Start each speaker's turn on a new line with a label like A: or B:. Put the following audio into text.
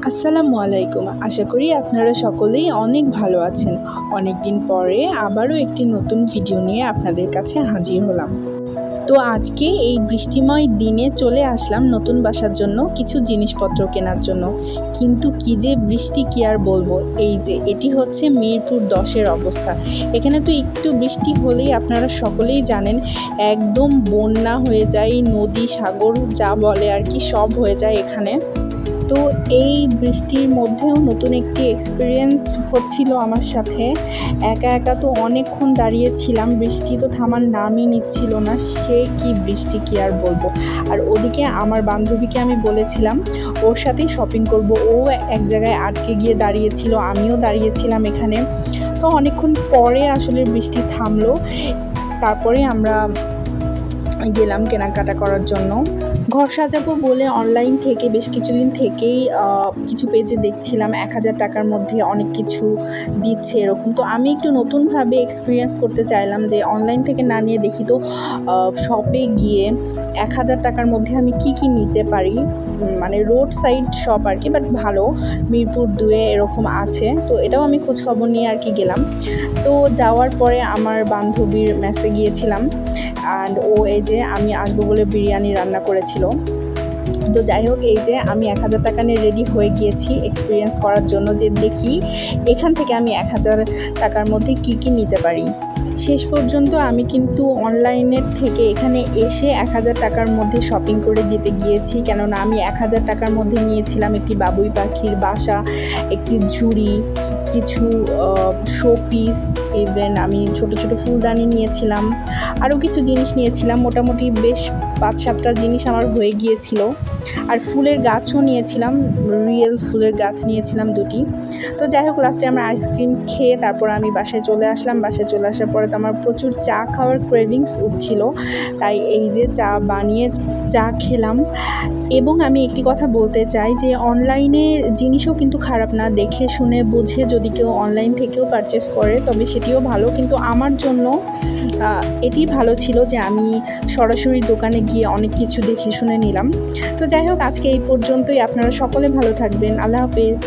A: আসসালামু আলাইকুম। আশা করি আপনারা সকলেই অনেক ভালো আছেন। অনেক দিন পরে আবারও একটি নতুন ভিডিও নিয়ে আপনাদের কাছে হাজির হলাম। তো আজকে এই বৃষ্টিময় দিনে চলে আসলাম নতুন বাসার জন্য কিছু জিনিসপত্র কেনার জন্য। কিন্তু কি যে বৃষ্টি, কি আর বলবো। এই যে এটি হচ্ছে মিরপুর 10-এর অবস্থা। এখানে তো একটু বৃষ্টি হলেই আপনারা সকলেই জানেন একদম বন্যা হয়ে যায়, নদী সাগর যা বলে আর কি সব হয়ে যায় এখানে। তো এই বৃষ্টির মধ্যেও নতুন একটি এক্সপিরিয়েন্স হচ্ছিল আমার সাথে। একা একা তো অনেকক্ষণ দাঁড়িয়েছিলাম, বৃষ্টি তো থামার নামই নিচ্ছিল না। সে কি বৃষ্টি, কি আর বলবো। আর ওদিকে আমার বান্ধবীকে আমি বলেছিলাম ওর সাথেই শপিং করব। ও এক জায়গায় আটকে গিয়ে দাঁড়িয়েছিল, আমিও দাঁড়িয়েছিলাম এখানে। তো অনেকক্ষণ পরে আসলে বৃষ্টি থামলো, তারপরে আমরা গেলাম কেনাকাটা করার জন্য। ঘর সাজাবো বলে অনলাইন থেকে বেশ কিছুদিন থেকেই কিছু পেজে দেখছিলাম 1000 টাকার মধ্যে অনেক কিছু দিচ্ছে এরকম। তো আমি একটু নতুনভাবে এক্সপিরিয়েন্স করতে চাইলাম যে অনলাইন থেকে না নিয়ে দেখি তো শপে গিয়ে 1000 টাকার মধ্যে আমি কি নিতে পারি। মানে রোড সাইড শপ আর কি, বাট ভালো, মিরপুর 2-এ এরকম আছে। তো এটাও আমি খোঁজখবর নিয়ে আর কি গেলাম। তো যাওয়ার পরে আমার বান্ধবীর মেসে গিয়েছিলাম, অ্যান্ড ও এই যে আমি আসবো বলে বিরিয়ানি রান্না করেছিল। তো যাই হোক, এই যে আমি 1000 টাকা নিয়ে রেডি হয়ে গিয়েছি এক্সপিরিয়েন্স করার জন্য, যে দেখি এখান থেকে আমি 1000 টাকার মধ্যে কি নিতে পারি। শেষ পর্যন্ত আমি কিন্তু অনলাইনের থেকে এখানে এসে 1000 টাকার মধ্যে শপিং করে যেতে গিয়েছি, কেননা আমি 1000 টাকার মধ্যে নিয়েছিলাম একটি বাবুই পাখির বাসা, একটি ঝুড়ি, কিছু শোপিস, ইভেন আমি ছোট ছোট ফুলদানি নিয়েছিলাম, আরও কিছু জিনিস নিয়েছিলাম। মোটামুটি বেশ 5-7টা জিনিস আমার হয়ে গিয়েছিল। আর ফুলের গাছও নিয়েছিলাম, রিয়েল ফুলের গাছ নিয়েছিলাম 2টি। তো যাই হোক, লাস্টে আমরা আইসক্রিম খেয়ে তারপর আমি বাসায় চলে আসলাম। বাসায় চলে আসার পরে তো আমার প্রচুর চা খাওয়ার ক্রেভিংস উঠছিল, তাই এই যে চা বানিয়ে চা খেলাম। এবং আমি একটি কথা বলতে চাই যে অনলাইনে জিনিসও কিন্তু খারাপ না, দেখে শুনে বুঝে যদি কেউ অনলাইন থেকেও পারচেস করে তবে সেটিও ভালো। কিন্তু আমার জন্য এটি ভালো ছিল যে আমি সরাসরি দোকানে গিয়ে অনেক কিছু দেখে শুনে নিলাম। তো যাই হোক, আজকে এই পর্যন্তই। আপনারা সকলে ভালো থাকবেন। আল্লাহ হাফেজ।